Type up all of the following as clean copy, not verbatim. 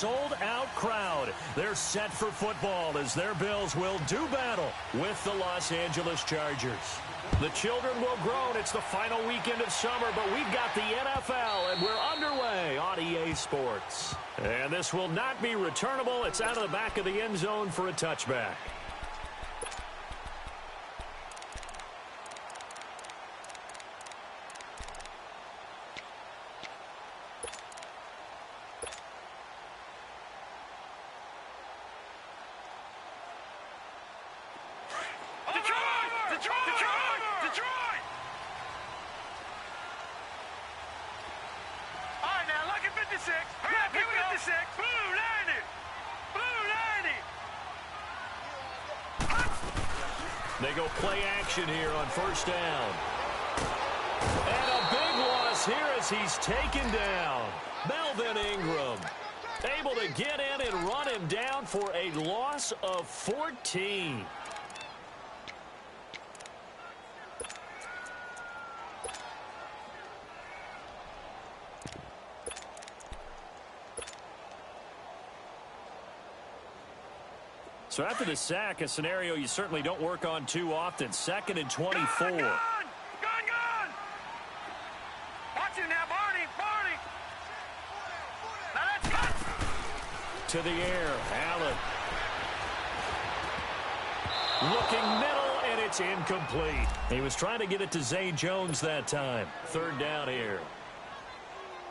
sold-out crowd. They're set for football as their Bills will do battle with the Los Angeles Chargers. The children will groan. It's the final weekend of summer, but we've got the NFL, and we're underway on EA Sports. And this will not be returnable. It's out of the back of the end zone for a touchback. They go play action here on first down. And a big loss here as he's taken down. Melvin Ingram able to get in and run him down for a loss of 14. So after the sack, a scenario you certainly don't work on too often. 2nd and 24. Gone! Watch him now, Barney! Now let's go! To the air, Allen. Looking middle, and it's incomplete. He was trying to get it to Zay Jones that time. 3rd down here.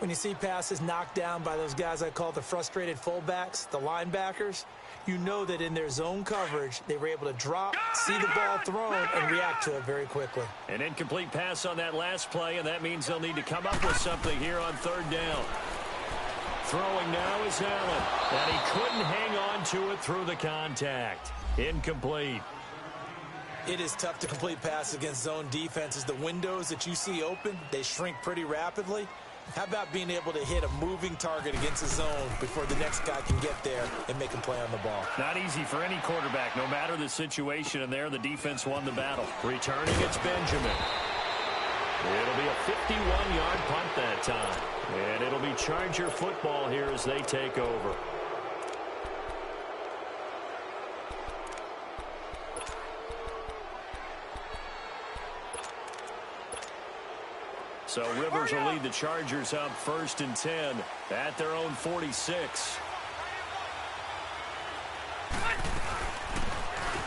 When you see passes knocked down by those guys I call the frustrated fullbacks, the linebackers, you know that in their zone coverage, they were able to drop, see the ball thrown, and react to it very quickly. An incomplete pass on that last play, and that means they'll need to come up with something here on 3rd down. Throwing now is Allen, and he couldn't hang on to it through the contact. Incomplete. It is tough to complete passes against zone defenses. The windows that you see open, they shrink pretty rapidly. How about being able to hit a moving target against a zone before the next guy can get there and make a play on the ball? Not easy for any quarterback, no matter the situation, and there the defense won the battle. Returning, it's Benjamin. It'll be a 51-yard punt that time, and it'll be Charger football here as they take over. So Rivers will lead the Chargers up 1st and 10 at their own 46.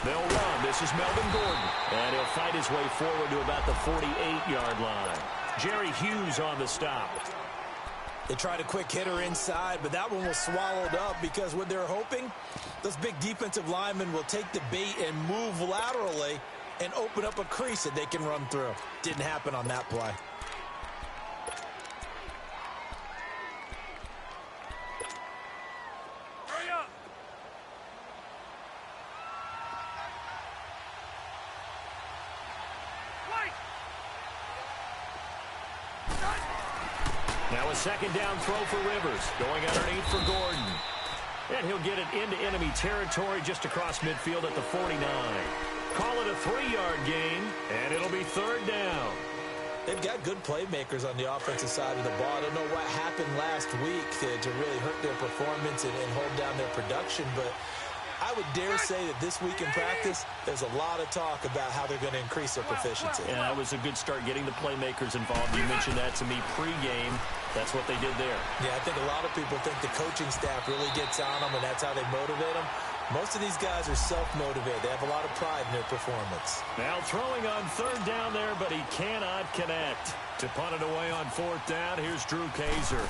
They'll run. This is Melvin Gordon. And he'll fight his way forward to about the 48-yard line. Jerry Hughes on the stop. They tried a quick hitter inside, but that one was swallowed up because what they're hoping, those big defensive linemen will take the bait and move laterally and open up a crease that they can run through. Didn't happen on that play. Now a 2nd down throw for Rivers. Going underneath for Gordon. And he'll get it into enemy territory just across midfield at the 49. Call it a 3-yard gain, and it'll be 3rd down. They've got good playmakers on the offensive side of the ball. I don't know what happened last week to really hurt their performance and hold down their production, but I would dare say that this week in practice, there's a lot of talk about how they're going to increase their proficiency. Yeah, that was a good start getting the playmakers involved. You mentioned that to me pregame. That's what they did there. Yeah, I think a lot of people think the coaching staff really gets on them, and that's how they motivate them. Most of these guys are self-motivated. They have a lot of pride in their performance. Now throwing on 3rd down there, but he cannot connect. To punt it away on 4th down, here's Drew Kaiser.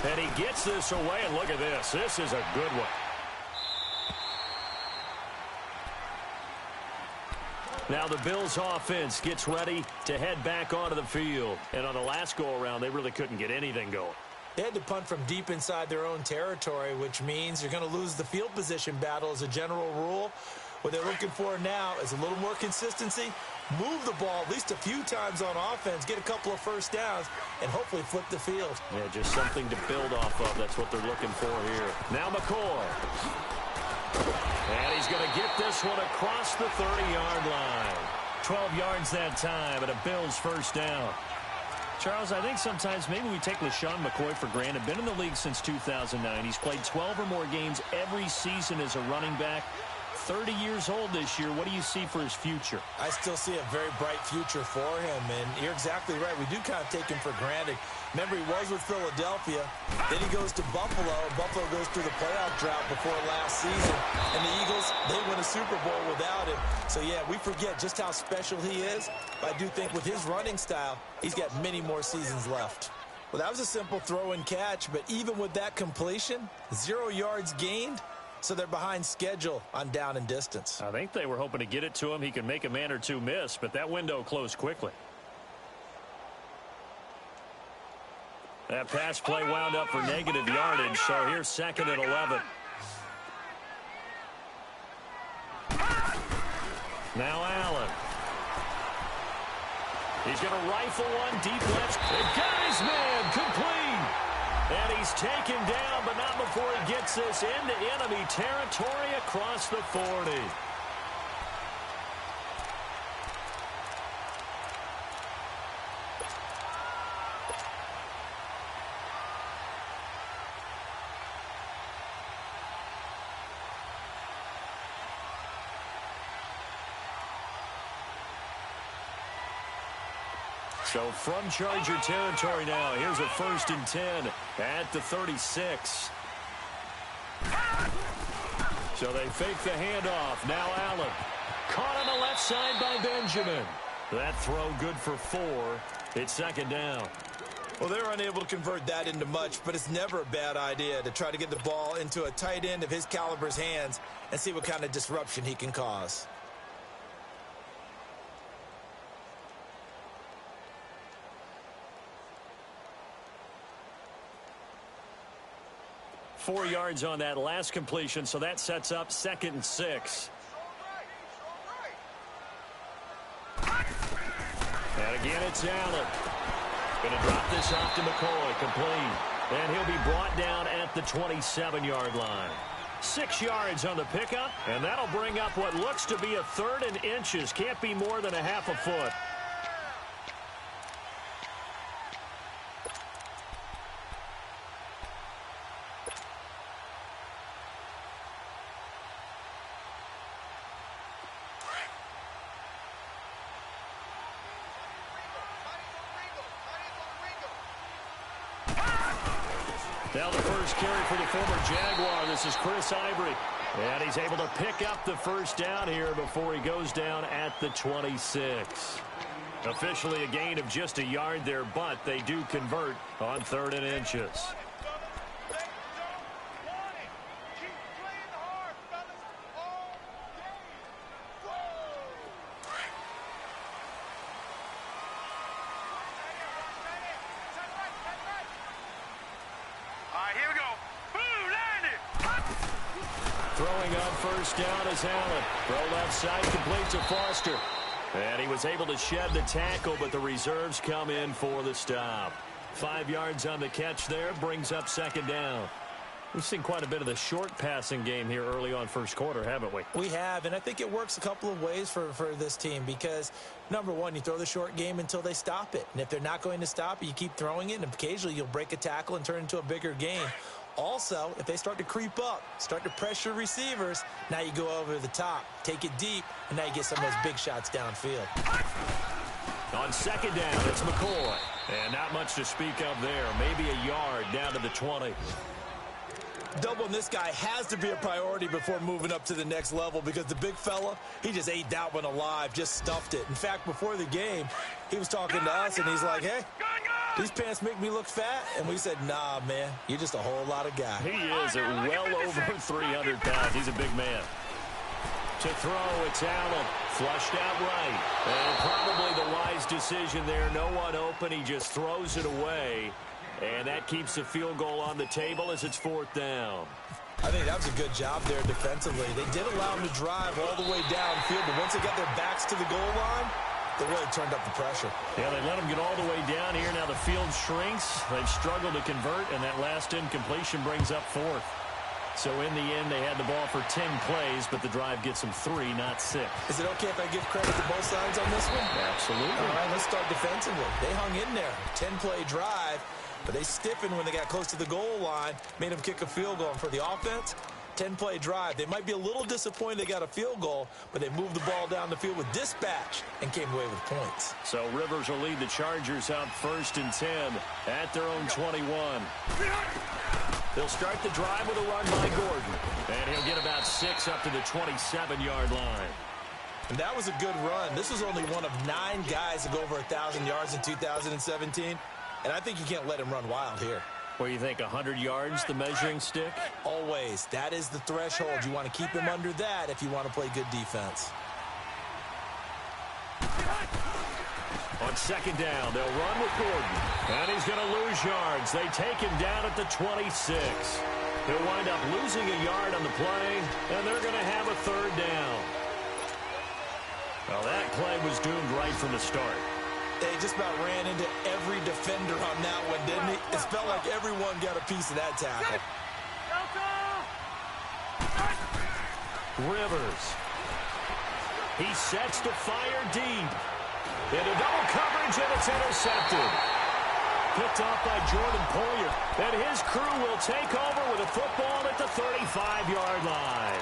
And he gets this away, and look at this. This is a good one. Now the Bills offense gets ready to head back onto the field. And on the last go-around, they really couldn't get anything going. They had to punt from deep inside their own territory, which means you're going to lose the field position battle as a general rule. What they're looking for now is a little more consistency, move the ball at least a few times on offense, get a couple of first downs, and hopefully flip the field. Yeah, just something to build off of. That's what they're looking for here. Now McCoy. And he's going to get this one across the 30-yard line. 12 yards that time, and a Bills first down. Charles, I think sometimes maybe we take LaShawn McCoy for granted. Been in the league since 2009. He's played 12 or more games every season as a running back. 30 years old this year. What do you see for his future? I still see a very bright future for him, and you're exactly right. We do kind of take him for granted. Remember, he was with Philadelphia. Then he goes to Buffalo, and Buffalo goes through the playoff drought before last season. And the Eagles, they win a Super Bowl without him. So, yeah, we forget just how special he is. But I do think with his running style, he's got many more seasons left. Well, that was a simple throw and catch, but even with that completion, 0 yards gained. So they're behind schedule on down and distance. I think they were hoping to get it to him. He could make a man or two miss, but that window closed quickly. That pass play wound up for negative yardage, so here's 2nd and 11. Now Allen. He's going to rifle one deep left. And got his man complete. And he's taken down, but not before he gets this into enemy territory across the 40. So from Charger territory now, here's a 1st and 10 at the 36. So they fake the handoff. Now Allen. Caught on the left side by Benjamin. That throw good for 4. It's 2nd down. Well, they're unable to convert that into much, but it's never a bad idea to try to get the ball into a tight end of his caliber's hands and see what kind of disruption he can cause. Four yards on that last completion, so that sets up 2nd and 6. And again, it's Allen. Going to drop this off to McCoy, complete. And he'll be brought down at the 27-yard line. 6 yards on the pickup, and that'll bring up what looks to be a 3rd and inches. Can't be more than a half a foot. Now the first carry for the former Jaguar. This is Chris Ivory. And he's able to pick up the 1st down here before he goes down at the 26. Officially a gain of just a yard there, but they do convert on 3rd and inches. Throwing on 1st down is Allen. Throw left side, complete to Foster. And he was able to shed the tackle, but the reserves come in for the stop. 5 yards on the catch there, brings up 2nd down. We've seen quite a bit of the short passing game here early on 1st quarter, haven't we? We have, and I think it works a couple of ways for this team because, number one, you throw the short game until they stop it. And if they're not going to stop it, you keep throwing it, and occasionally you'll break a tackle and turn it into a bigger game. Also, if they start to creep up, start to pressure receivers, now you go over the top, take it deep, and now you get some of those big shots downfield. On 2nd down, it's McCoy. And not much to speak of there. Maybe a yard down to the 20. Doubling this guy has to be a priority before moving up to the next level because the big fella, he just ate that one alive, just stuffed it. In fact, before the game, he was talking to us, and he's like, hey, these pants make me look fat. And we said, nah, man, you're just a whole lot of guy. He is at well over 300 pounds. He's a big man. To throw, it's Allen. Flushed out right. And probably the wise decision there. No one open. He just throws it away. And that keeps the field goal on the table as it's 4th down. I think that was a good job there defensively. They did allow him to drive all the way downfield, but once they got their backs to the goal line, they really turned up the pressure. Yeah, they let him get all the way down here. Now the field shrinks. They've struggled to convert, and that last incompletion brings up 4th. So in the end, they had the ball for 10 plays, but the drive gets them 3, not 6. Is it okay if I give credit to both sides on this one? Absolutely. All right, let's start defensively. They hung in there. 10-play drive, but they stiffened when they got close to the goal line, made them kick a field goal. And for the offense, 10-play drive. They might be a little disappointed they got a field goal, but they moved the ball down the field with dispatch and came away with points. So Rivers will lead the Chargers out 1st and 10 at their own 21. They'll start the drive with a run by Gordon, and he'll get about 6 up to the 27-yard line. And that was a good run. This was only one of 9 guys to go over 1,000 yards in 2017, and I think you can't let him run wild here. What do you think, 100 yards, the measuring stick? Always. That is the threshold. You want to keep him under that if you want to play good defense. On 2nd down, they'll run with Gordon. And he's going to lose yards. They take him down at the 26. He'll wind up losing a yard on the play, and they're going to have a 3rd down. Well, that play was doomed right from the start. They just about ran into every defender on that one, didn't he? It felt like everyone got a piece of that tackle. Rivers. He sets to fire deep. Into double coverage, and it's intercepted. Picked off by Jordan Poyer. And his crew will take over with a football at the 35-yard line.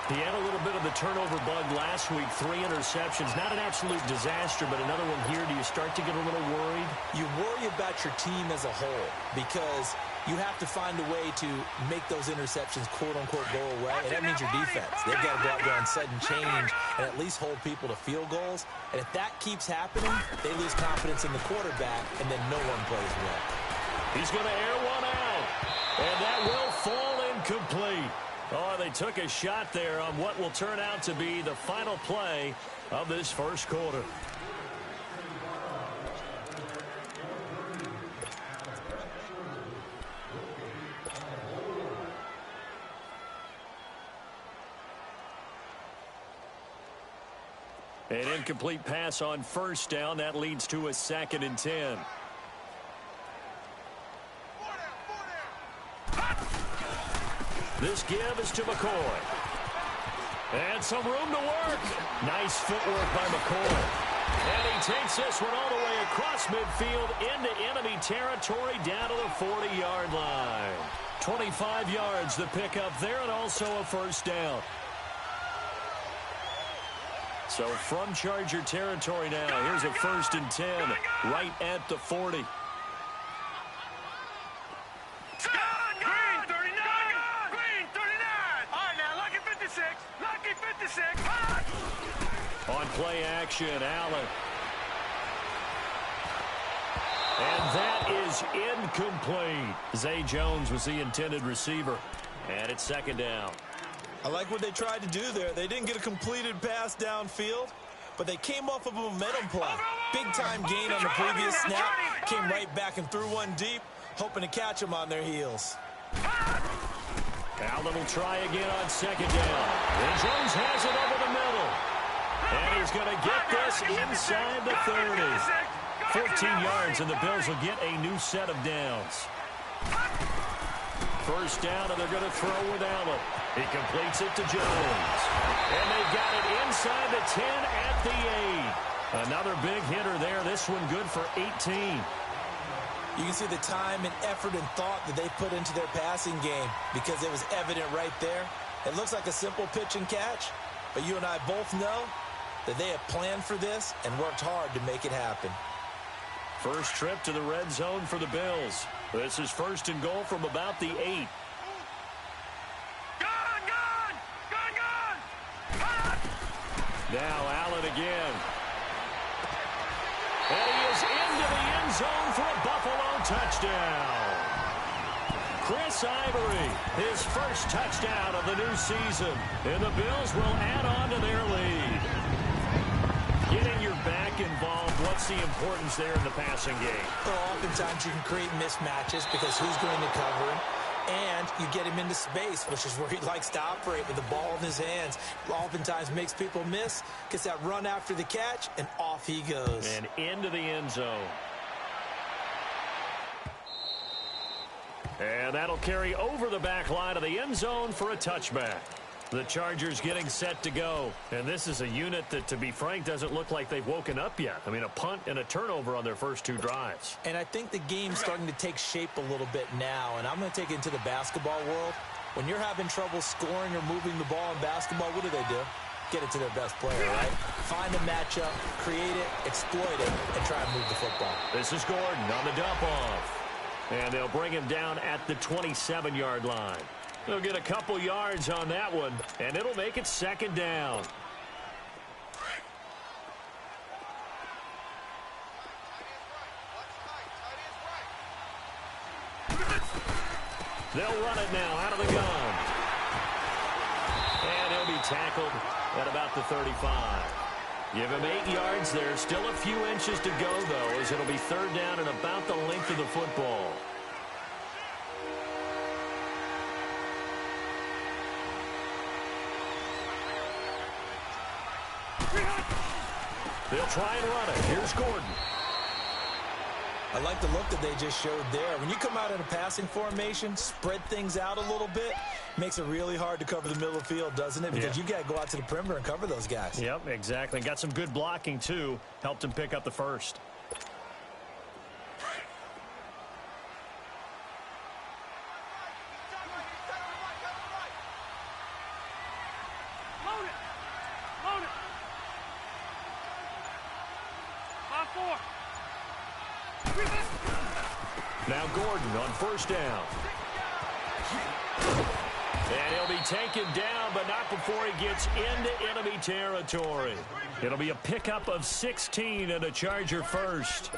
He had a little bit of the turnover bug last week, 3 interceptions. Not an absolute disaster, but another one here. Do you start to get a little worried? You worry about your team as a whole because you have to find a way to make those interceptions, quote-unquote, go away, and that means your defense. They've got to go out there on sudden change and at least hold people to field goals. And if that keeps happening, they lose confidence in the quarterback, and then no one plays well. He's going to air one out, and that will fall incomplete. Oh, they took a shot there on what will turn out to be the final play of this first quarter. An incomplete pass on 1st down. That leads to a 2nd and 10. This give is to McCoy. And some room to work. Nice footwork by McCoy. And he takes this one all the way across midfield into enemy territory down to the 40-yard line. 25 yards the pickup there, and also a 1st down. So from Charger territory now, here's a 1st and 10 right at the 40. On play action, Allen. And that is incomplete. Zay Jones was the intended receiver. And it's 2nd down. I like what they tried to do there. They didn't get a completed pass downfield, but they came off of a momentum play. Big-time gain on the previous snap. Came right back and threw one deep, hoping to catch them on their heels. Allen will try again on 2nd down. And Jones has it over the middle. And he's going to get this inside the 30. 14 yards, and the Bills will get a new set of downs. 1st down, and they're going to throw with Allen. He completes it to Jones. And they've got it inside the 10 at the 8. Another big hitter there. This one good for 18. You can see the time and effort and thought that they put into their passing game because it was evident right there. It looks like a simple pitch and catch, but you and I both know that they have planned for this and worked hard to make it happen. First trip to the red zone for the Bills. This is 1st and goal from about the 8. Now Allen again. And he is into the end zone for a Buffalo touchdown. Chris Ivory, his first touchdown of the new season. And the Bills will add on to their lead. Getting your back involved, what's the importance there in the passing game? Well, oftentimes you can create mismatches because who's going to cover him? And you get him into space, which is where he likes to operate with the ball in his hands. Oftentimes makes people miss, gets that run after the catch, and off he goes. And into the end zone. And that'll carry over the back line of the end zone for a touchback. The Chargers getting set to go. And this is a unit that, to be frank, doesn't look like they've woken up yet. I mean, a punt and a turnover on their first 2 drives. And I think the game's starting to take shape a little bit now. And I'm going to take it into the basketball world. When you're having trouble scoring or moving the ball in basketball, what do? Get it to their best player, right? Find a matchup, create it, exploit it, and try and move the football. This is Gordon on the dump off. And they'll bring him down at the 27-yard line. They'll get a couple yards on that one, and it'll make it 2nd down. They'll run it now out of the gun. And he'll be tackled at about the 35. Give him 8 yards there. Still a few inches to go, though, as it'll be 3rd down and about the length of the football. They'll try and run it. Here's Gordon. I like the look that they just showed there. When you come out in a passing formation, spread things out a little bit, makes it really hard to cover the middle of the field, doesn't it? Because you got to go out to the perimeter and cover those guys. Yep, exactly. Got some good blocking, too. Helped him pick up the first. Now Gordon on 1st down. And he'll be taken down, but not before he gets into enemy territory. It'll be a pickup of 16 and a Charger first.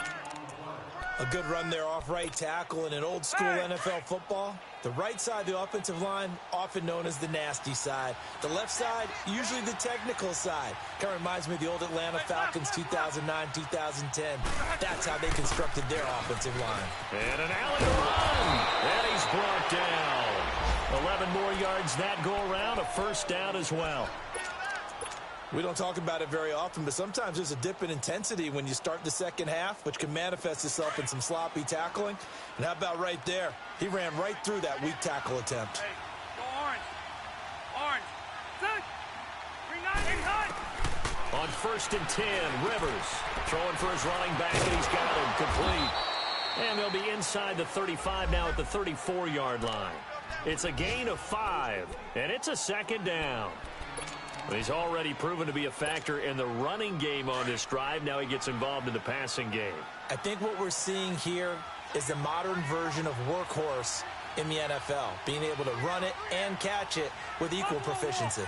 A good run there off right tackle in an old school NFL football. The right side of the offensive line, often known as the nasty side. The left side, usually the technical side. Kind of reminds me of the old Atlanta Falcons 2009, 2010. That's how they constructed their offensive line. And an alley run. And he's brought down. 11 more yards that go around. A 1st down as well. We don't talk about it very often, but sometimes there's a dip in intensity when you start the second half, which can manifest itself in some sloppy tackling. And how about right there? He ran right through that weak tackle attempt. Hey, go orange. Orange. Set. 3-9. On 1st and 10, Rivers throwing for his running back, and he's got him complete. And they'll be inside the 35 now at the 34-yard line. It's a gain of 5, and it's a 2nd down. He's already proven to be a factor in the running game on this drive. Now he gets involved in the passing game. I think what we're seeing here is the modern version of workhorse in the NFL, being able to run it and catch it with equal proficiency.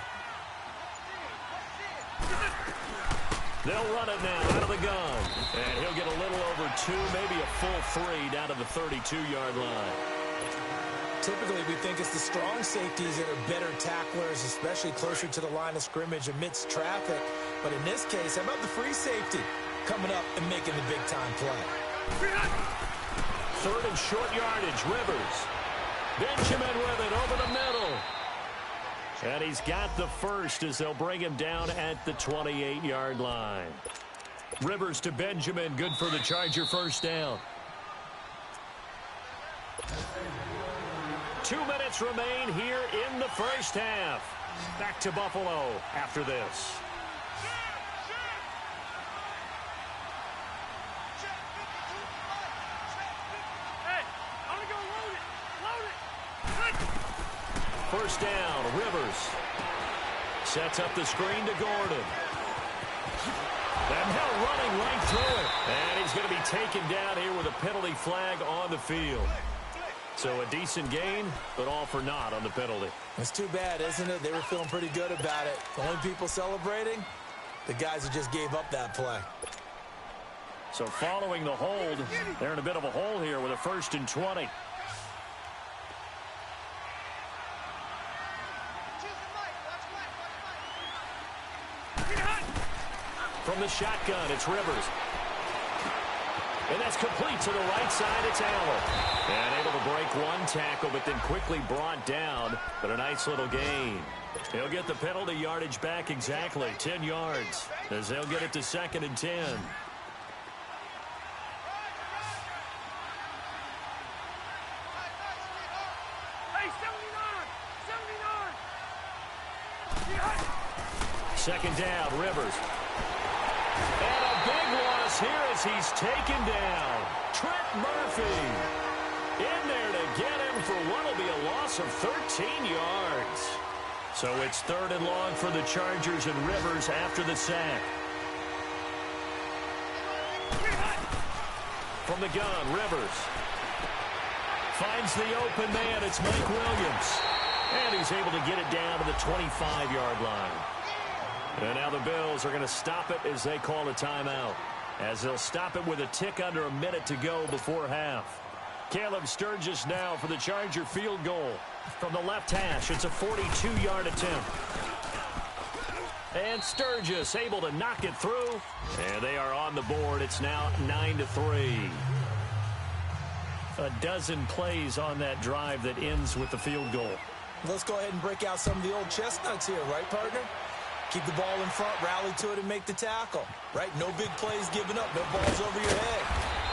They'll run it now out of the gun. And he'll get a little over 2, maybe a full 3 down to the 32-yard line. Typically, we think it's the strong safeties that are better tacklers, especially closer to the line of scrimmage amidst traffic. But in this case, how about the free safety coming up and making the big-time play? 3rd and short yardage, Rivers. Benjamin with it over the middle. And he's got the first as they'll bring him down at the 28-yard line. Rivers to Benjamin, good for the Charger 1st down. 2 minutes remain here in the 1st half. Back to Buffalo after this. Hey, I'm gonna go load it. Load it. 1st down, Rivers. Sets up the screen to Gordon. And now running right through it. And he's going to be taken down here with a penalty flag on the field. So a decent gain, but all for naught on the penalty. It's too bad, isn't it? They were feeling pretty good about it. The only people celebrating, the guys who just gave up that play. So following the hold, they're in a bit of a hole here with a 1st and 20. From the shotgun, it's Rivers. And that's complete to the right side. It's Allen. And able to break one tackle, but then quickly brought down. But a nice little gain. He'll get the penalty yardage back exactly 10 yards as they'll get it to 2nd and 10. Second down, Rivers. And a big loss here as he's taken down. Trent Murphy in there to get him for what will be a loss of 13 yards. So it's 3rd and long for the Chargers and Rivers after the sack. From the gun, Rivers finds the open man. It's Mike Williams. And he's able to get it down to the 25-yard line. And now the Bills are going to stop it as they call a timeout. As they'll stop it with a tick under a minute to go before half. Caleb Sturgis now for the Charger field goal. From the left hash, it's a 42-yard attempt. And Sturgis able to knock it through. And they are on the board. It's now 9-3. A dozen plays on that drive that ends with the field goal. Let's go ahead and break out some of the old chestnuts here, right, partner? Keep the ball in front, rally to it, and make the tackle, right? No big plays given up, no balls over your head.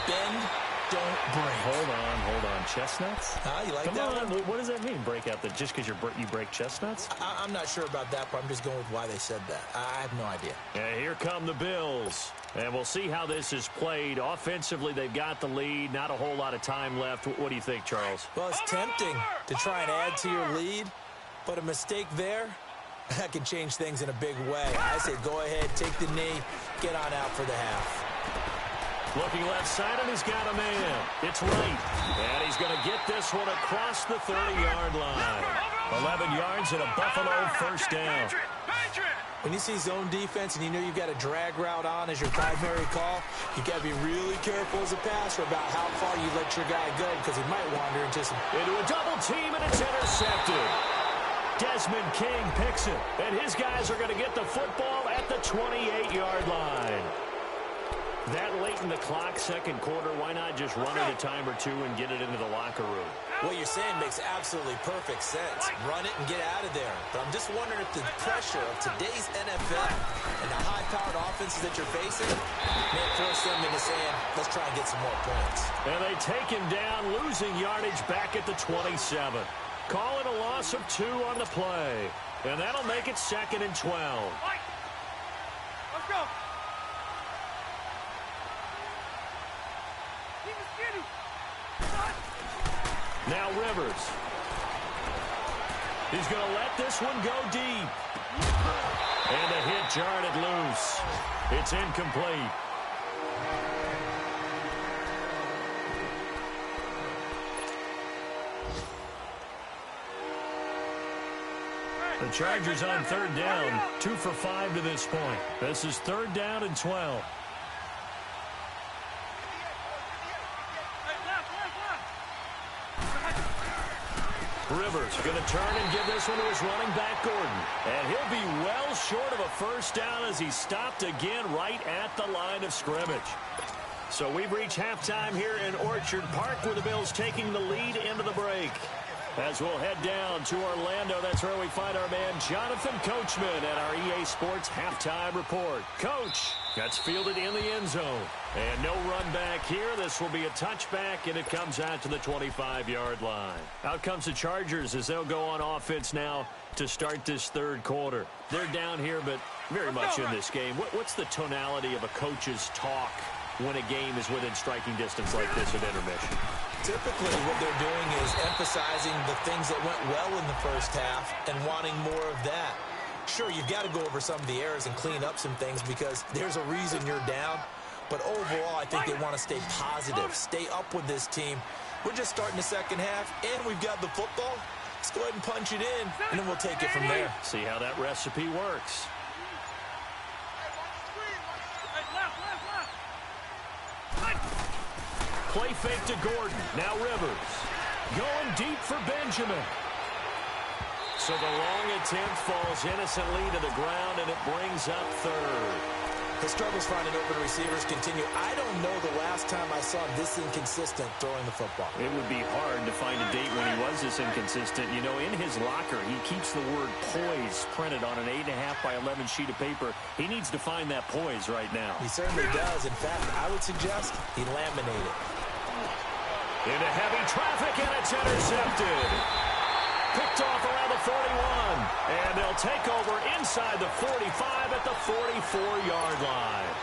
Bend, don't break. Hold on. Chestnuts? You like Come that on. one? What does that mean, break out? Just because you break chestnuts? I'm not sure about that, but I'm just going with why they said that. I have no idea. And here come the Bills. And we'll see how this is played. Offensively, they've got the lead. Not a whole lot of time left. What do you think, Charles? Well, it's tempting to try and add to your lead, but a mistake there, that can change things in a big way. I say go ahead, take the knee, get on out for the half. Looking left side, and he's got a man. It's right. And he's going to get this one across the 30-yard line. 11 yards and a Buffalo first down. When you see zone defense and you know you've got a drag route on as your primary call, you got to be really careful as a passer about how far you let your guy go because he might wander into a double team, and it's intercepted. Desmond King picks it, and his guys are going to get the football at the 28-yard line. That late in the clock, second quarter, why not just run it a time or two and get it into the locker room? What you're saying makes absolutely perfect sense. Run it and get out of there. But I'm just wondering if the pressure of today's NFL and the high-powered offenses that you're facing may force them into saying, let's try and get some more points. And they take him down, losing yardage back at the 27. Call it a loss of 2 on the play. And that'll make it 2nd and 12. Let's go. Now Rivers. He's going to let this one go deep. And a hit jarred it loose. It's incomplete. The Chargers on 3rd down, 2 for 5 to this point. This is 3rd down and 12. Rivers going to turn and give this one to his running back, Gordon. And he'll be well short of a first down as he stopped again right at the line of scrimmage. So we've reached halftime here in Orchard Park with the Bills taking the lead into the break. As we'll head down to Orlando, that's where we find our man Jonathan Coachman at our EA Sports Halftime Report. Coach, that's fielded in the end zone. And no run back here. This will be a touchback, and it comes out to the 25-yard line. Out comes the Chargers as they'll go on offense now to start this 3rd quarter. They're down here, but very much in this game. What's the tonality of a coach's talk when a game is within striking distance like this at intermission? Typically, what they're doing is emphasizing the things that went well in the first half and wanting more of that. Sure, you've got to go over some of the errors and clean up some things because there's a reason you're down. But overall, I think they want to stay positive, stay up with this team. We're just starting the second half, and we've got the football. Let's go ahead and punch it in, and then we'll take it from there. See how that recipe works. Play fake to Gordon. Now Rivers. Going deep for Benjamin. So the long attempt falls innocently to the ground, and it brings up 3rd. The struggles finding open receivers continue. I don't know the last time I saw him this inconsistent throwing the football. It would be hard to find a date when he was this inconsistent. You know, in his locker, he keeps the word poise printed on an 8.5 by 11 sheet of paper. He needs to find that poise right now. He certainly does. In fact, I would suggest he laminate it. Into heavy traffic, and it's intercepted. Picked off around the 41. And they'll take over inside the 45 at the 44-yard line.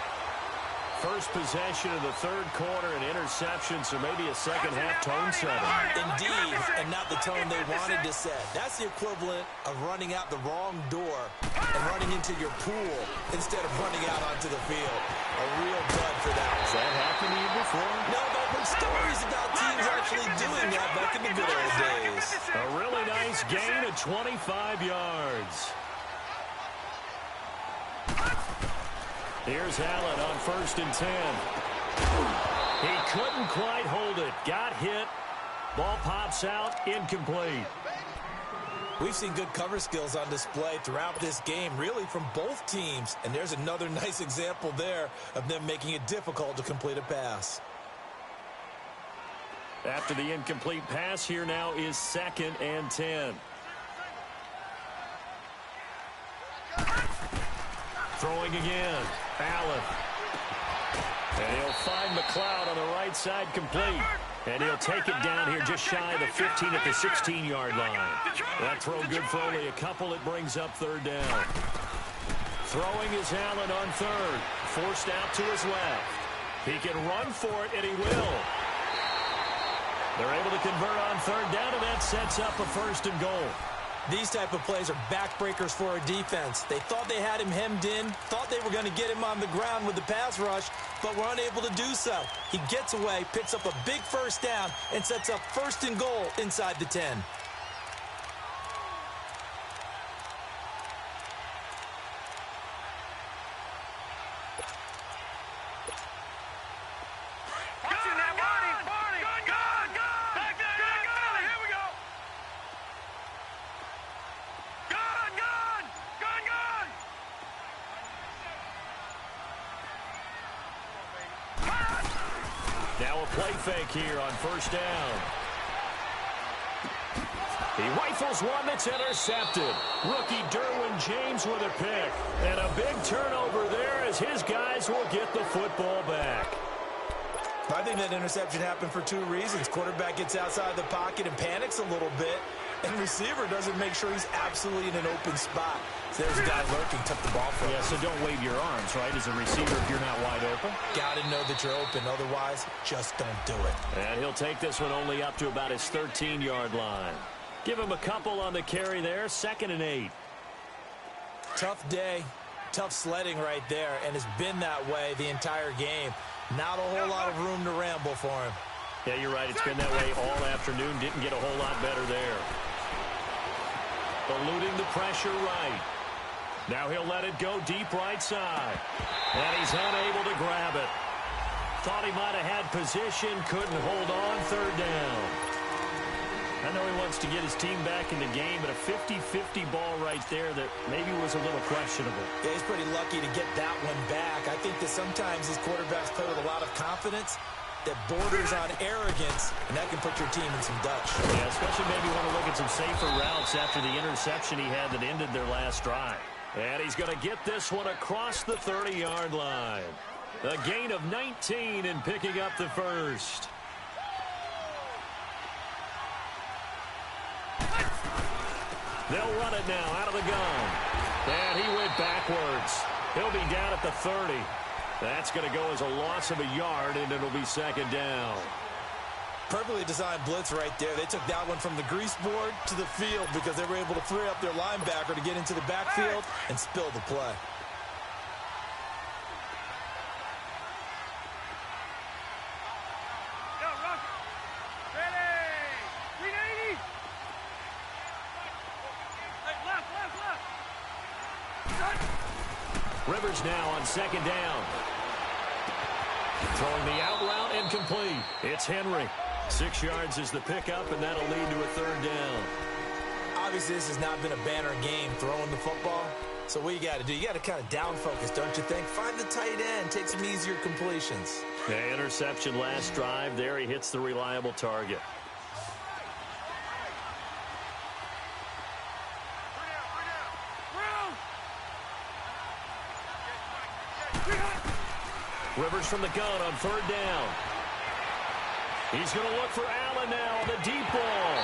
First possession of the third quarter, an interception, so maybe a second-half tone setter. Indeed, and not the tone they wanted to set. That's the equivalent of running out the wrong door and running into your pool instead of running out onto the field. A real dud for that. Has that happened to you before? No, but I've heard stories about teams actually doing that back in the good old days. A really nice gain of 25 yards. Here's Allen on 1st and 10. He couldn't quite hold it. Got hit. Ball pops out. Incomplete. We've seen good cover skills on display throughout this game, really from both teams. And there's another nice example there of them making it difficult to complete a pass. After the incomplete pass, here now is 2nd and 10. Throwing again. Allen. And he'll find McLeod on the right side, complete. And he'll take it down here just shy of the 15 at the 16-yard line. That throw good for only a couple. It brings up 3rd down. Throwing is Allen on 3rd. Forced out to his left. He can run for it, and he will. They're able to convert on 3rd down, and that sets up a 1st and goal. These type of plays are backbreakers for a defense. They thought they had him hemmed in, thought they were going to get him on the ground with the pass rush, but were unable to do so. He gets away, picks up a big 1st down, and sets up 1st and goal inside the 10. Now a play fake here on 1st down. He rifles one that's intercepted. Rookie Derwin James with a pick. And a big turnover there as his guys will get the football back. I think that interception happened for 2 reasons. Quarterback gets outside the pocket and panics a little bit. And receiver doesn't make sure he's absolutely in an open spot. So there's a guy lurking, took the ball from him. Yeah, so don't wave your arms, right, as a receiver if you're not wide open. Got to know that you're open. Otherwise, just don't do it. And he'll take this one only up to about his 13-yard line. Give him a couple on the carry there. 2nd and 8. Tough day. Tough sledding right there. And it's been that way the entire game. Not a whole lot of room to ramble for him. Yeah, you're right. It's been that way all afternoon. Didn't get a whole lot better there. Eluding the pressure right. Now he'll let it go deep right side. And he's unable to grab it. Thought he might have had position. Couldn't hold on. 3rd down. I know he wants to get his team back in the game, but a 50-50 ball right there that maybe was a little questionable. Yeah, he's pretty lucky to get that one back. I think that sometimes these quarterbacks play with a lot of confidence that borders on arrogance, and that can put your team in some dutch. Yeah, especially maybe want to look at some safer routes after the interception he had that ended their last drive. And he's going to get this one across the 30-yard line. A gain of 19 and picking up the 1st. They'll run it now out of the gun. And he went backwards. He'll be down at the 30. That's going to go as a loss of a yard, and it'll be 2nd down. Perfectly designed blitz right there. They took that one from the grease board to the field because they were able to free up their linebacker to get into the backfield and spill the play. Rivers now on 2nd down. Throwing the out route incomplete. It's Henry. 6 yards is the pickup, and that'll lead to a 3rd down. Obviously, this has not been a banner game throwing the football. So what you got to do, you got to kind of down focus, don't you think? Find the tight end, take some easier completions. The interception last drive. There he hits the reliable target. Rivers from the gun on 3rd down. He's going to look for Allen now on the deep ball.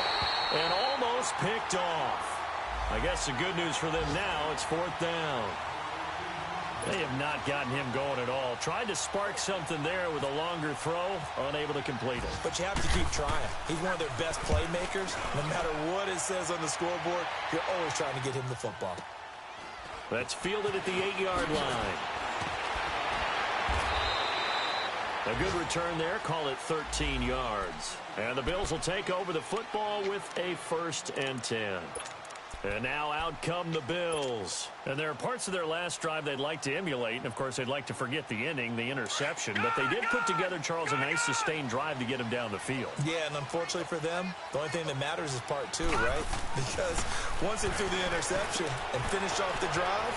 And almost picked off. I guess the good news for them now, it's 4th down. They have not gotten him going at all. Tried to spark something there with a longer throw, unable to complete it. But you have to keep trying. He's one of their best playmakers. No matter what it says on the scoreboard, you're always trying to get him the football. That's fielded at the 8-yard line. A good return there. Call it 13 yards. And the Bills will take over the football with a 1st and 10. And now out come the Bills. And there are parts of their last drive they'd like to emulate. And, of course, they'd like to forget the inning, the interception. But they did put together, Charles, a nice sustained drive to get him down the field. Yeah, and unfortunately for them, the only thing that matters is part 2, right? Because once they threw the interception and finished off the drive,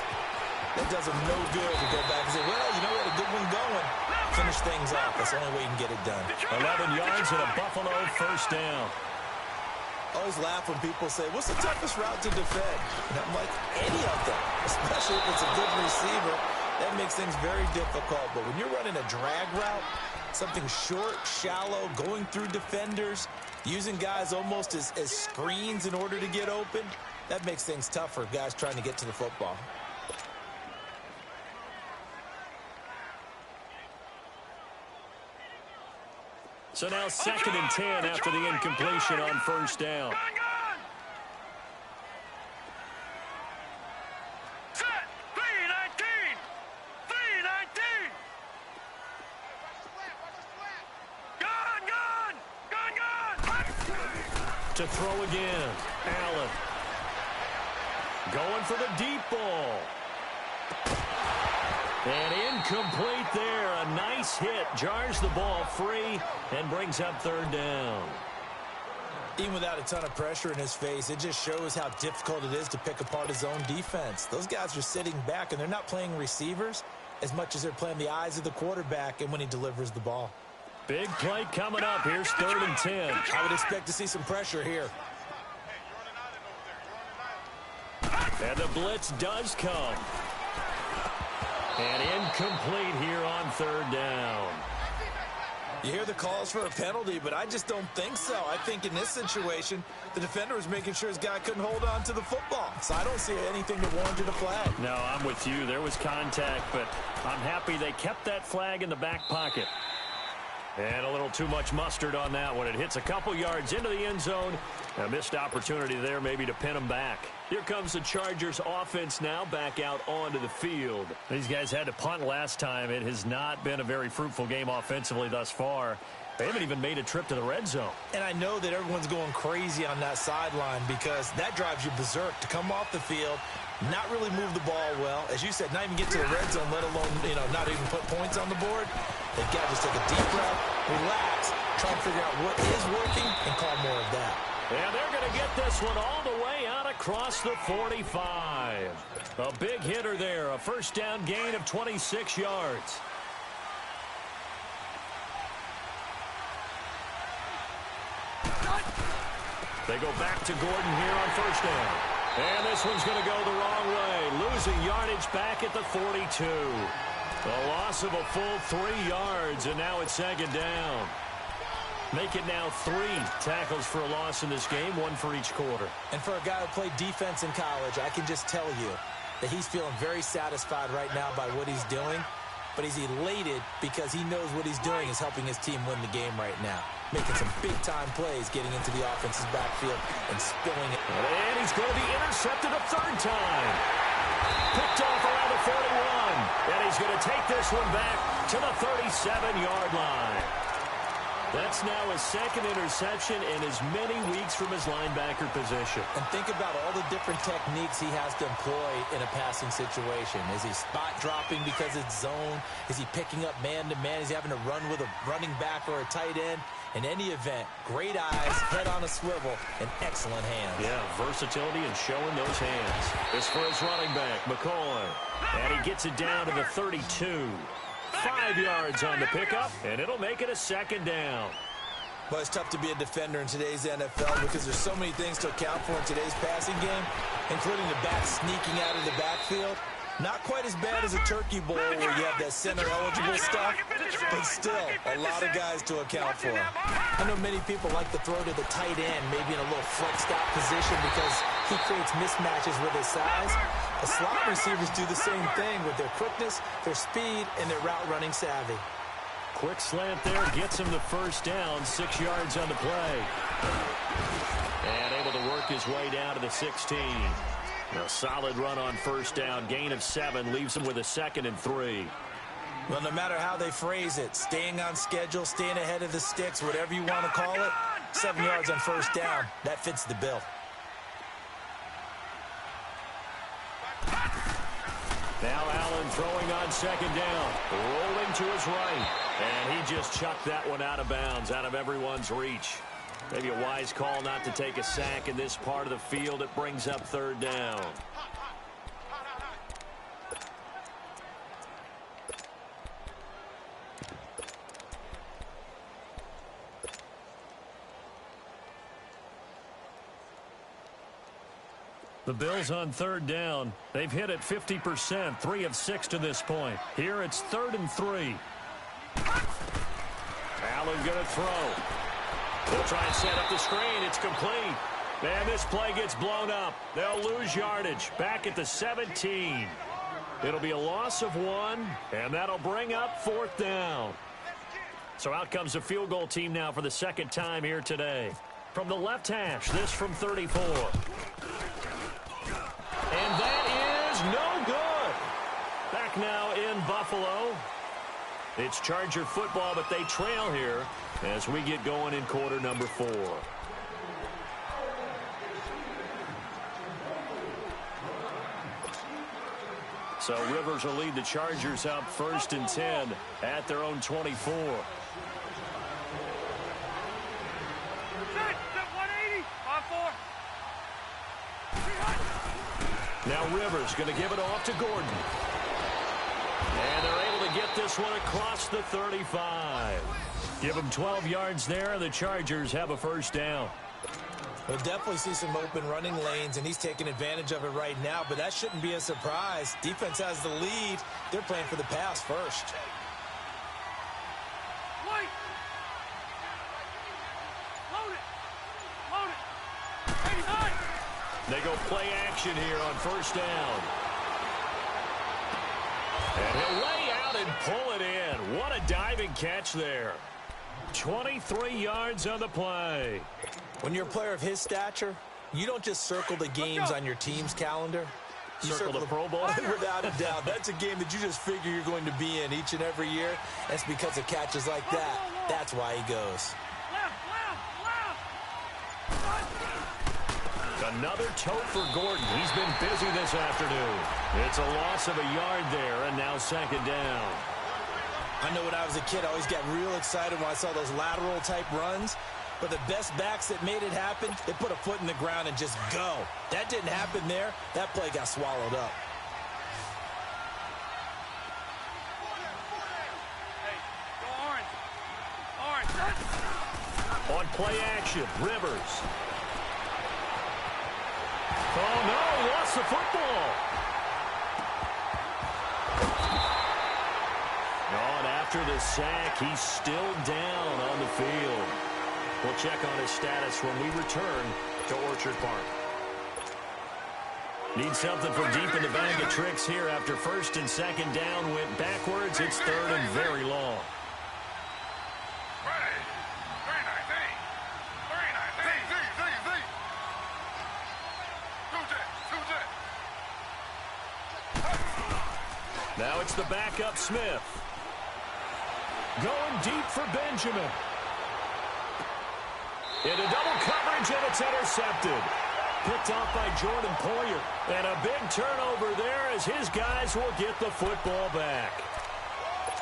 that does them no good to go back and say, well, you know, we had a good one going. Finish things off. That's the only way you can get it done. 11 yards and a Buffalo 1st down. I always laugh when people say, what's the toughest route to defend? And I'm like, any of them, especially if it's a good receiver. That makes things very difficult. But when you're running a drag route, something short, shallow, going through defenders, using guys almost as screens in order to get open, that makes things tough for guys trying to get to the football. So now 2nd and 10 after the incompletion on 1st down. Set. 3-19. 3-19. Gone. To throw again. Allen. Going for the deep ball. And incomplete there. A nice hit. Jars the ball free and brings up 3rd down. Even without a ton of pressure in his face, it just shows how difficult it is to pick apart his own defense. Those guys are sitting back, and they're not playing receivers as much as they're playing the eyes of the quarterback and when he delivers the ball. Big play coming up. Here's 3rd and 10. I would expect to see some pressure here. And the blitz does come. And incomplete here on 3rd down. You hear the calls for a penalty, but I just don't think so. I think in this situation, the defender was making sure his guy couldn't hold on to the football. So I don't see anything that warranted a flag. No, I'm with you. There was contact, but I'm happy they kept that flag in the back pocket. And a little too much mustard on that one. It hits a couple yards into the end zone. A missed opportunity there maybe to pin them back. Here comes the Chargers offense now back out onto the field. These guys had to punt last time. It has not been a very fruitful game offensively thus far. They haven't even made a trip to the red zone. And I know that everyone's going crazy on that sideline because that drives you berserk to come off the field, not really move the ball well. As you said, not even get to the red zone, let alone, not even put points on the board. They've got to just take a deep breath, relax, try and figure out what is working, and call more of that. And they're going to get this one all the way out across the 45. A big hitter there, a 1st down gain of 26 yards. They go back to Gordon here on 1st down. And this one's going to go the wrong way, losing yardage back at the 42. A loss of a full 3 yards, and now it's 2nd down. Make it now 3 tackles for a loss in this game, 1 for each quarter. And for a guy who played defense in college, I can just tell you that he's feeling very satisfied right now by what he's doing. But he's elated because he knows what he's doing is helping his team win the game right now. Making some big-time plays, getting into the offense's backfield and spilling it. And he's going to be intercepted a 3rd time. Picked off around the 41. And he's going to take this one back to the 37-yard line. That's now his 2nd interception in as many weeks from his linebacker position. And think about all the different techniques he has to employ in a passing situation. Is he spot dropping because it's zone? Is he picking up man-to-man? Is he having to run with a running back or a tight end? In any event, great eyes, head on a swivel, and excellent hands. Yeah, versatility and showing those hands. This for his running back, McCoy. And he gets it down to the 32. 5 yards on the pickup, and it'll make it a 2nd down. Well, it's tough to be a defender in today's NFL because there's so many things to account for in today's passing game, including the back sneaking out of the backfield. Not quite as bad as a turkey bowl where you have that center-eligible stuff, but still a lot of guys to account for. I know many people like to throw to the tight end, maybe in a little flexed-out position because he creates mismatches with his size. The slot receivers do the same thing with their quickness, their speed, and their route-running savvy. Quick slant there gets him the first down, 6 yards on the play. And able to work his way down to the 16. A solid run on first down, gain of 7, leaves him with a 2nd and 3. Well, no matter how they phrase it, staying on schedule, staying ahead of the sticks, whatever you want to call it, 7 yards on first down, that fits the bill. Now Allen throwing on 2nd down, rolling to his right, and he just chucked that one out of bounds, out of everyone's reach. Maybe a wise call not to take a sack in this part of the field. It brings up 3rd down. The Bills on 3rd down. They've hit it 50%, 3 of 6 to this point. Here it's 3rd and 3. Allen going to throw. They'll try and set up the screen. It's complete. And this play gets blown up. They'll lose yardage. Back at the 17. It'll be a loss of 1, and that'll bring up 4th down. So out comes the field goal team now for the 2nd time here today. From the left hash, this from 34. And that is no good. Back now in Buffalo. It's Charger football, but they trail here as we get going in quarter number 4. So Rivers will lead the Chargers up 1st and 10 at their own 24. Now Rivers going to give it off to Gordon. And they're able to get this one across the 35. Give them 12 yards there. The Chargers have a 1st down. We'll definitely see some open running lanes, and he's taking advantage of it right now, but that shouldn't be a surprise. Defense has the lead. They're playing for the pass first. They go play action here on 1st down. And he'll lay out and pull it in. What a diving catch there. 23 yards on the play. When you're a player of his stature, you don't just circle the games on your team's calendar. You circle the Pro Bowl? Without a doubt. That's a game that you just figure you're going to be in each and every year. That's because of catches like that. That's why he goes. Another tote for Gordon. He's been busy this afternoon. It's a loss of a yard there, and now 2nd down. I know when I was a kid, I always got real excited when I saw those lateral-type runs. But the best backs that made it happen, they put a foot in the ground and just go. That didn't happen there. That play got swallowed up. On play action, Rivers. Oh, no, he lost the football. Oh, and after the sack, he's still down on the field. We'll check on his status when we return to Orchard Park. Need something from deep in the bag of tricks here after 1st and 2nd down went backwards. It's 3rd and very long. Now it's the backup Smith. Going deep for Benjamin. Into double coverage, and it's intercepted. Picked off by Jordan Poyer. And a big turnover there as his guys will get the football back.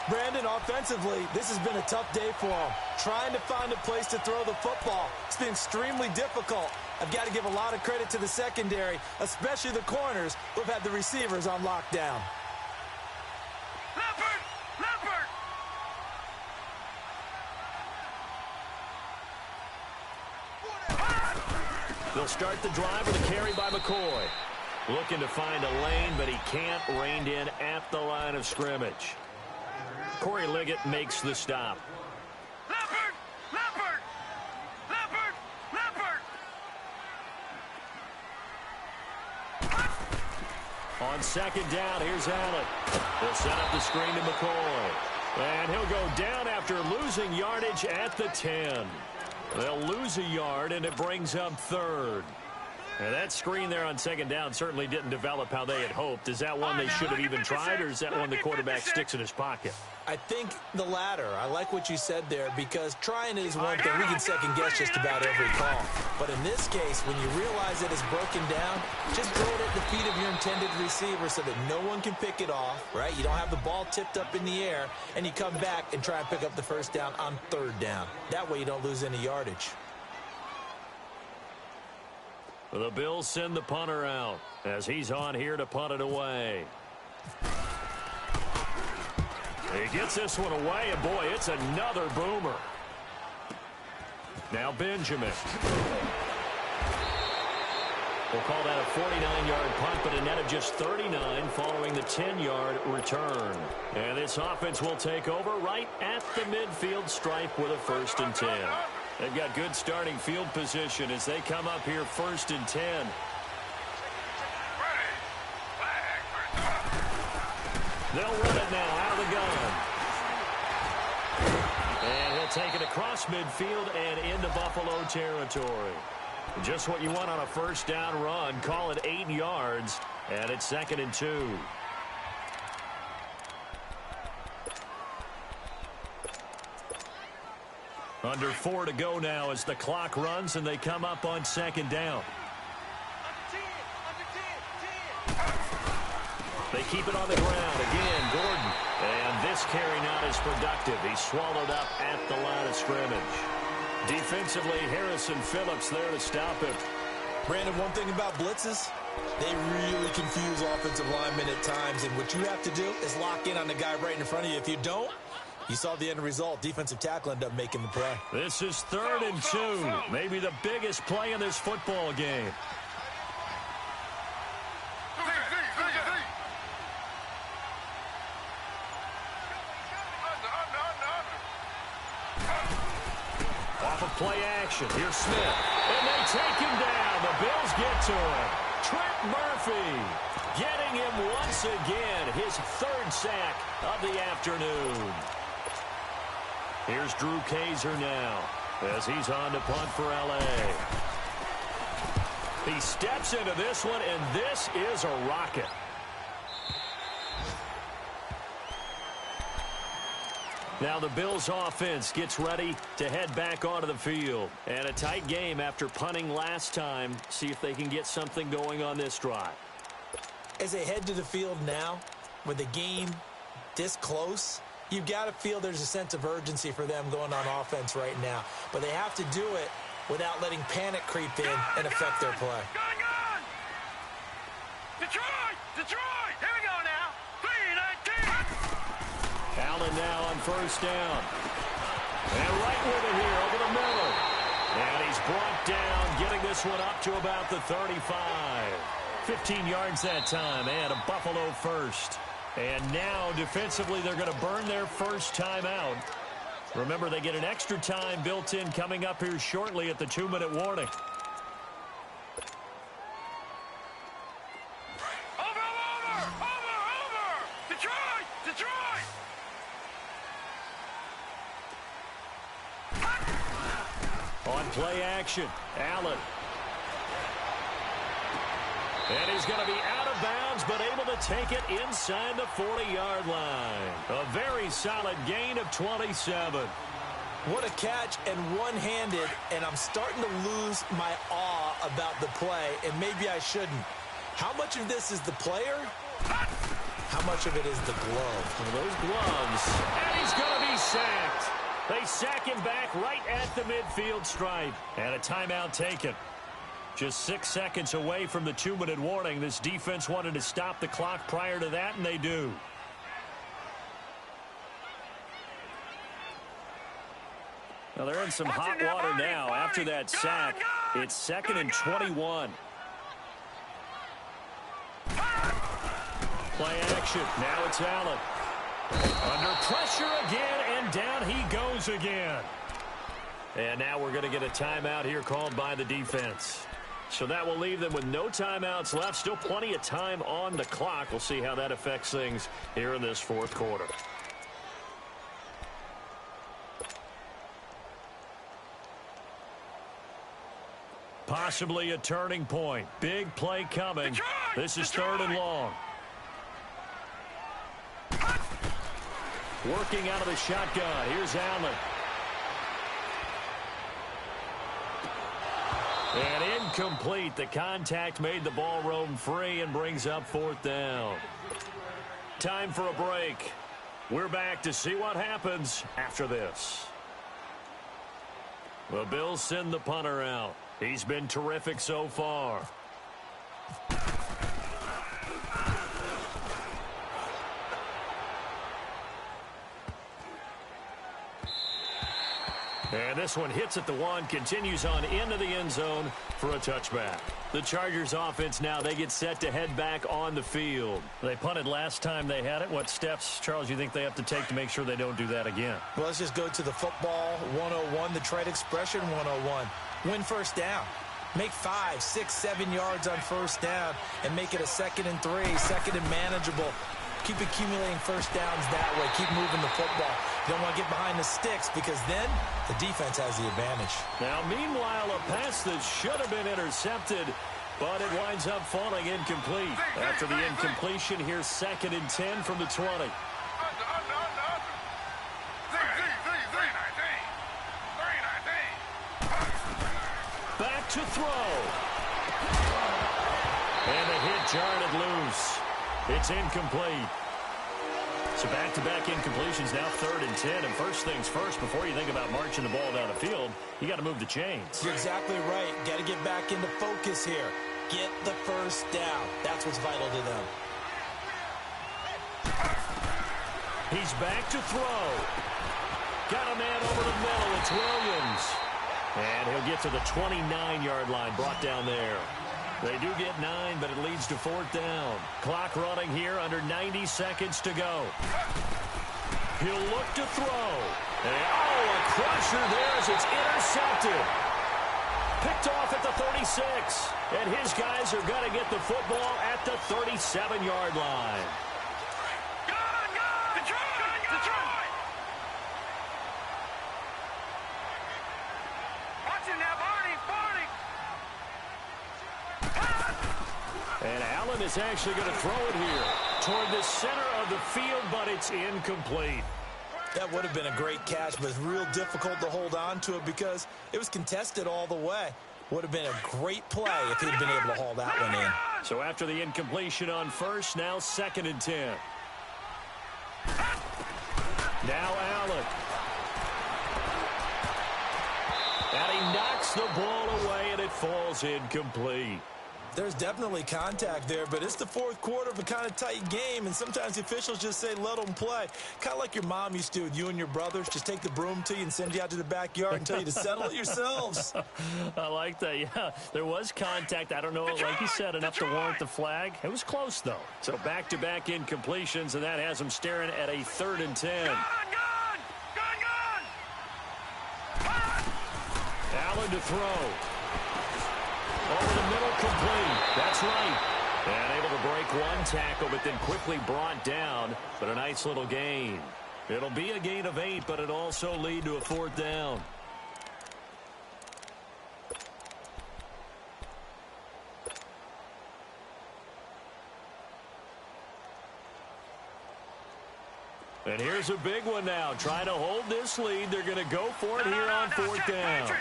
Brandon, offensively, this has been a tough day for him. Trying to find a place to throw the football. It's been extremely difficult. I've got to give a lot of credit to the secondary, especially the corners who've had the receivers on lockdown. They'll start the drive with a carry by McCoy. Looking to find a lane, but he can't. Reined in at the line of scrimmage. Corey Liggett makes the stop. Leopard! Leopard! Leopard! Leopard! On second down, here's Allen. They'll set up the screen to McCoy. And he'll go down after losing yardage at the 10. They'll lose a yard, and it brings up third. And that screen there on second down certainly didn't develop how they had hoped. Is that one they should have even tried, or is that one the quarterback sticks in his pocket? I think the latter. I like what you said there, because trying is one thing. We can second-guess just about every call. But in this case, when you realize that it's broken down, just throw it at the feet of your intended receiver so that no one can pick it off, right? You don't have the ball tipped up in the air, and you come back and try and pick up the first down on third down. That way you don't lose any yardage. The Bills send the punter out as he's on here to punt it away. He gets this one away, and boy, it's another boomer. Now Benjamin. We'll call that a 49-yard punt, but a net of just 39 following the 10-yard return. And this offense will take over right at the midfield stripe with a 1st and 10. They've got good starting field position as they come up here 1st and 10. They'll run it now out of the gun. And he'll take it across midfield and into Buffalo territory. Just what you want on a first down run. Call it 8 yards, and it's 2nd and 2. Under 4 to go now as the clock runs, and they come up on 2nd down. They keep it on the ground. Again, Gordon. And this carry not as productive. He's swallowed up at the line of scrimmage. Defensively, Harrison Phillips there to stop him. Brandon, one thing about blitzes, they really confuse offensive linemen at times, and what you have to do is lock in on the guy right in front of you. If you don't, you saw the end result. Defensive tackle ended up making the play. This is 3rd and 2. Maybe the biggest play in this football game. Off of play action. Here's Smith. And they take him down. The Bills get to him. Trent Murphy getting him once again. His 3rd sack of the afternoon. Here's Drew Kaiser now as he's on to punt for L.A. He steps into this one, and this is a rocket. Now the Bills offense gets ready to head back onto the field. And a tight game after punting last time. See if they can get something going on this drive. As they head to the field now, with the game this close, you've got to feel there's a sense of urgency for them going on offense right now. But they have to do it without letting panic creep in and affect their play. Gun! Detroit! Detroit! Here we go now. 3-19. Allen now on 1st down. And right with it here over the middle. And he's brought down, getting this one up to about the 35. 15 yards that time, and a Buffalo 1st. And now, defensively, they're going to burn their first time out. Remember, they get an extra time built in coming up here shortly at the 2-minute warning. Over! Detroit! Detroit! On play action, Allen. And he's going to be out of bounds, but able to take it inside the 40-yard line. A very solid gain of 27. What a catch, and one-handed, and I'm starting to lose my awe about the play, and maybe I shouldn't. How much of this is the player? How much of it is the glove? Well, those gloves, and he's going to be sacked. They sack him back right at the midfield stripe, and a timeout taken. Just 6 seconds away from the 2-minute warning. This defense wanted to stop the clock prior to that, and they do. Now they're in some hot water now after that sack. It's 2nd and 21. Play action. Now it's Allen. Under pressure again, and down he goes again. And now we're going to get a timeout here called by the defense. So that will leave them with no timeouts left. Still plenty of time on the clock. We'll see how that affects things here in this fourth quarter. Possibly a turning point. Big play coming. This is 3rd and long. Working out of the shotgun. Here's Allen. And incomplete. The contact made the ball roam free and brings up 4th down. Time for a break. We're back to see what happens after this. The Bills send the punter out. He's been terrific so far. And this one hits at the 1, continues on into the end zone for a touchback. The Chargers offense now, they get set to head back on the field. They punted last time they had it. What steps, Charles, you think they have to take to make sure they don't do that again? Well, let's just go to the football 101, the trade expression 101. Win first down. Make 5, 6, 7 yards on first down and make it a 2nd and 3, 2nd and manageable. Keep accumulating first downs that way. Keep moving the football. You don't want to get behind the sticks because then the defense has the advantage. Now, meanwhile, a pass that should have been intercepted, but it winds up falling incomplete. After the incompletion, here's 2nd and 10 from the 20. Back to throw. And the hit jarred it loose. It's incomplete. So back-to-back incompletions, now 3rd and 10. And first things first, before you think about marching the ball down the field, you got to move the chains. You're exactly right. Got to get back into focus here. Get the first down. That's what's vital to them. He's back to throw. Got a man over the middle. It's Williams. And he'll get to the 29-yard line, brought down there. They do get 9, but it leads to 4th down. Clock running here, under 90 seconds to go. He'll look to throw. And, a crusher there as it's intercepted. Picked off at the 36. And his guys are going to get the football at the 37-yard line. Detroit! Watch it now, Barney! And Allen is actually going to throw it here toward the center of the field, but it's incomplete. That would have been a great catch, but it's real difficult to hold on to it because it was contested all the way. Would have been a great play if he'd been able to haul that one in. So after the incompletion on first, now 2nd and 10. Now Allen. And he knocks the ball away, and it falls incomplete. There's definitely contact there, but it's the 4th quarter of a kind of tight game, and sometimes the officials just say, let them play. Kind of like your mom used to with you and your brothers. Just take the broom to you and send you out to the backyard and tell you to settle it yourselves. I like that, yeah. There was contact. I don't know, like you said, enough to warrant the flag. It was close, though. So back-to-back incompletions, and that has them staring at a 3rd and 10. Gun! Allen to throw. Over the middle, complete. That's right. And able to break one tackle, but then quickly brought down. But a nice little gain. It'll be a gain of 8, but it'll also lead to a 4th down. And here's a big one now. Trying to hold this lead. They're going to go for it here on 4th down.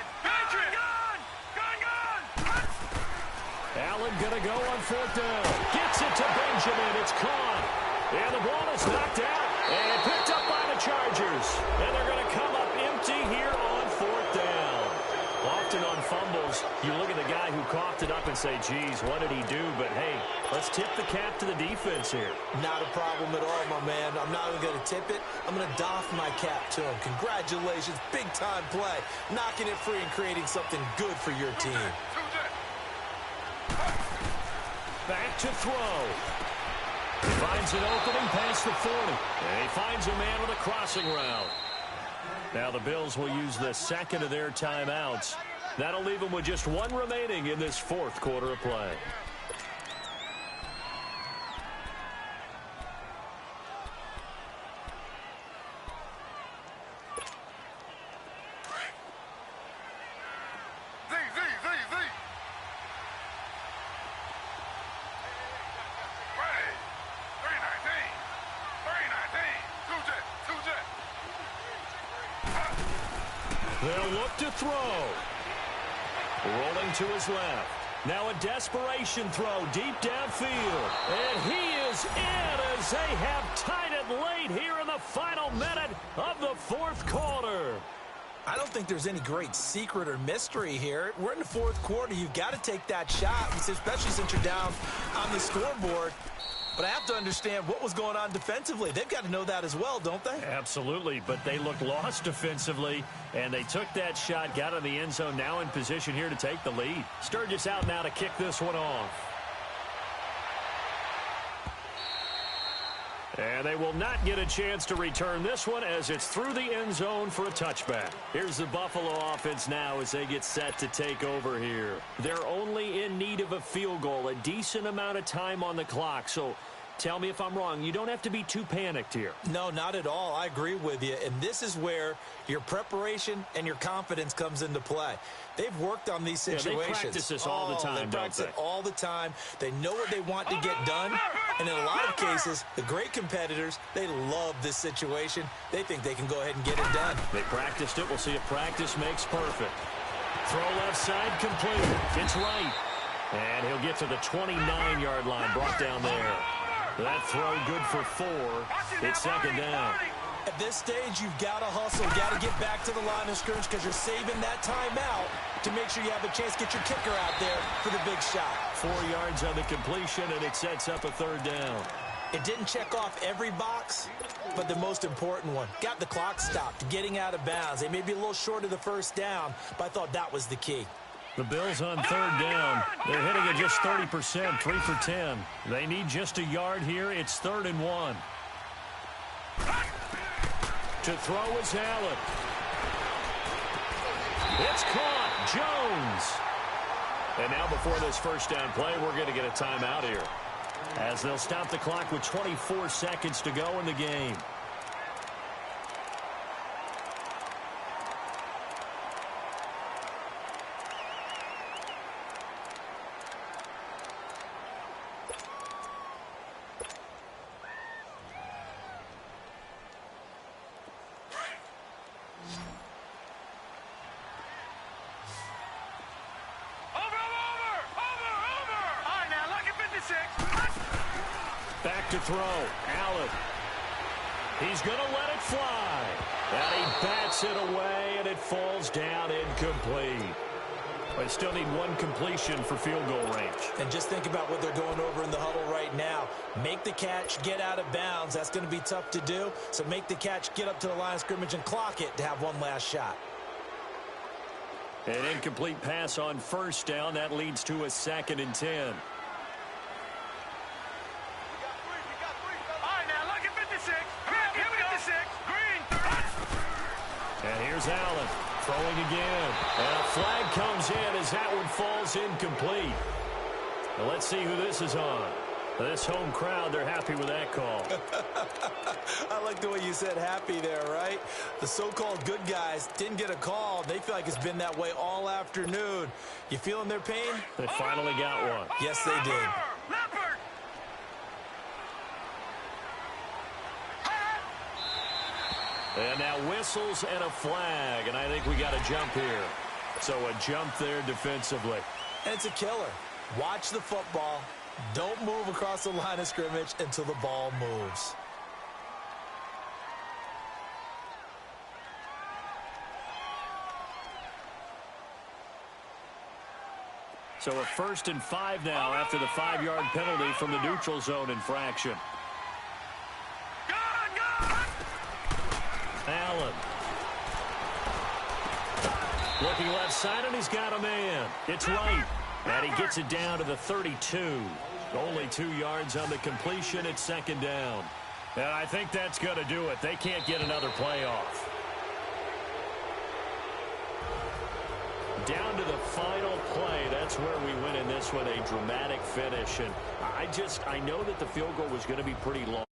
Allen going to go on 4th down. Gets it to Benjamin. It's caught. And the ball is knocked out. And picked up by the Chargers. And they're going to come up empty here on 4th down. Often on fumbles, you look at the guy who coughed it up and say, geez, what did he do? But, hey, let's tip the cap to the defense here. Not a problem at all, my man. I'm not even going to tip it. I'm going to doff my cap to him. Congratulations. Big-time play. Knocking it free and creating something good for your team. Back to throw. He finds an opening past the 40. And he finds a man with a crossing route. Now the Bills will use the second of their timeouts. That'll leave them with just one remaining in this fourth quarter of play. They'll look to throw. Rolling to his left. Now a desperation throw deep downfield. And he is in as they have tied it late here in the final minute of the fourth quarter. I don't think there's any great secret or mystery here. We're in the fourth quarter. You've got to take that shot, especially since you're down on the scoreboard. But I have to understand what was going on defensively. They've got to know that as well, don't they? Absolutely, but they looked lost defensively, and they took that shot, got in the end zone, now in position here to take the lead. Sturgis out now to kick this one off. And they will not get a chance to return this one as it's through the end zone for a touchback. Here's the Buffalo offense now as they get set to take over here. They're only in need of a field goal, a decent amount of time on the clock. So tell me if I'm wrong. You don't have to be too panicked here. No, not at all. I agree with you. And this is where your preparation and your confidence comes into play. They've worked on these situations. Yeah, they practice this all the time, they practice don't it all the time. They know what they want to get done. And in a lot of cases, the great competitors, they love this situation. They think they can go ahead and get it done. They practiced it. We'll see if practice makes perfect. Throw left side complete. It's right. And he'll get to the 29-yard line, brought down there. That throw good for 4. It's second down. At this stage, you've got to hustle. You've got to get back to the line of scrimmage because you're saving that timeout to make sure you have a chance to get your kicker out there for the big shot. 4 yards on the completion, and it sets up a third down. It didn't check off every box, but the most important one. Got the clock stopped, getting out of bounds. They may be a little short of the first down, but I thought that was the key. The Bills on third down. They're hitting at just 30%, 3 for 10. They need just a yard here. It's 3rd and 1. To throw is Allen. It's caught. Jones. And now before this first down play, we're going to get a timeout here, as they'll stop the clock with 24 seconds to go in the game. Back to throw. Allen. He's going to let it fly. And he bats it away, and it falls down incomplete. They still need one completion for field goal range. And just think about what they're going over in the huddle right now. Make the catch, get out of bounds. That's going to be tough to do. So make the catch, get up to the line of scrimmage, and clock it to have one last shot. An incomplete pass on first down. That leads to a 2nd and 10. And here's Allen throwing again. And a flag comes in as that one falls incomplete. Now let's see who this is on. This home crowd, they're happy with that call. I like the way you said happy there, right? The so-called good guys didn't get a call. They feel like it's been that way all afternoon. You feeling their pain? They finally got one. Yes, they did. And now whistles and a flag, and I think we got a jump here. So a jump there defensively. And it's a killer. Watch the football. Don't move across the line of scrimmage until the ball moves. So a 1st and 5 now after the 5-yard penalty from the neutral zone infraction. Allen. Looking left side, and he's got a man. It's right. And he gets it down to the 32. Only 2 yards on the completion. It's second down. And I think that's going to do it. They can't get another play off. Down to the final play. That's where we win in this one. A dramatic finish. And I know that the field goal was going to be pretty long.